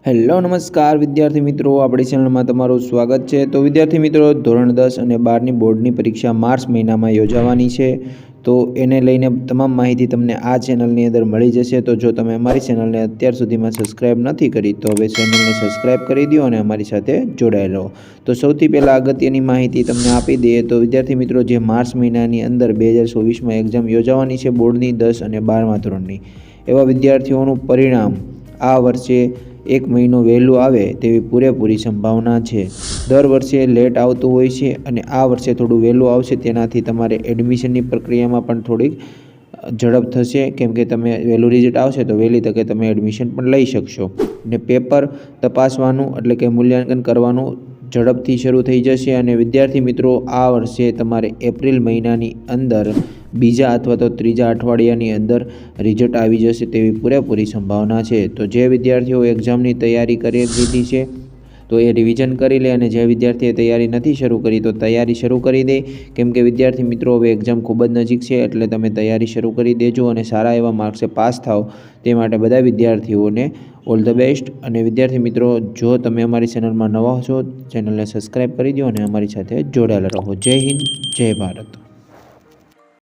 Hello નમસ્કાર વિદ્યાર્થી મિત્રો, આપણી ચેનલમાં તમારું સ્વાગત છે। તો વિદ્યાર્થી મિત્રો, ધોરણ 10 અને 12ની બોર્ડની પરીક્ષા માર્ચ મહિનામાં યોજાવાની છે। તો એને લઈને તમામ માહિતી તમને આ ચેનલની અંદર મળી જશે। તો જો તમે અમારી ચેનલને અત્યાર સુધીમાં સબસ્ક્રાઇબ નથી કરી તો હવે ચેનલને સબસ્ક્રાઇબ કરી દો અને અમારી સાથે જોડાયેલા રહો। તો સૌથી પહેલાં અગત્યની માહિતી તમને આપી દઈએ તો વિદ્યાર્થી મિત્રો, જે માર્ચ મહિનાની અંદર 2024માં એક્ઝામ યોજાવાની છે બોર્ડની 10 અને 12મા ધોરણની, એવા વિદ્યાર્થીઓનું પરિણામ આ વર્ષે 1 મહિનો વહેલું આવે તેવી પૂરેપૂરી સંભાવના છે। દર વર્ષે લેટ આવતું હોય છે અને આ વર્ષે થોડું વહેલું આવશે, તેનાથી તમારે એડમિશનની પ્રક્રિયામાં પણ થોડીક ઝડપ થશે, કેમ કે તમે વહેલું રિઝલ્ટ આવશે તો વહેલી તકે તમે એડમિશન પણ લઈ શકશો અને પેપર તપાસવાનું એટલે કે મૂલ્યાંકન કરવાનું ઝડપથી શરૂ થઈ જશે। અને વિદ્યાર્થી મિત્રો, આ વર્ષે તમારે એપ્રિલ મહિનાની અંદર બીજા અથવા તો ત્રીજા અઠવાડિયાની અંદર રિઝલ્ટ આવી જશે તેવી પૂરેપૂરી સંભાવના છે। તો જે વિદ્યાર્થીઓ એક્ઝામની તૈયારી કરી દીધી છે તો એ રિવિઝન કરી લે, અને જે વિદ્યાર્થીએ તૈયારી નથી શરૂ કરી તો તૈયારી શરૂ કરી દે, કેમ કે વિદ્યાર્થી મિત્રો હવે એક્ઝામ ખૂબ જ નજીક છે, એટલે તમે તૈયારી શરૂ કરી દેજો અને સારા એવા માર્ક્સે પાસ થાઓ તે માટે બધા વિદ્યાર્થીઓને ઓલ ધ બેસ્ટ। અને વિદ્યાર્થી મિત્રો, જો તમે અમારી ચેનલમાં નવા છો, ચેનલને સબસ્ક્રાઈબ કરી દો અને અમારી સાથે જોડાયેલા રહો। જય હિન્દ, જય ભારત।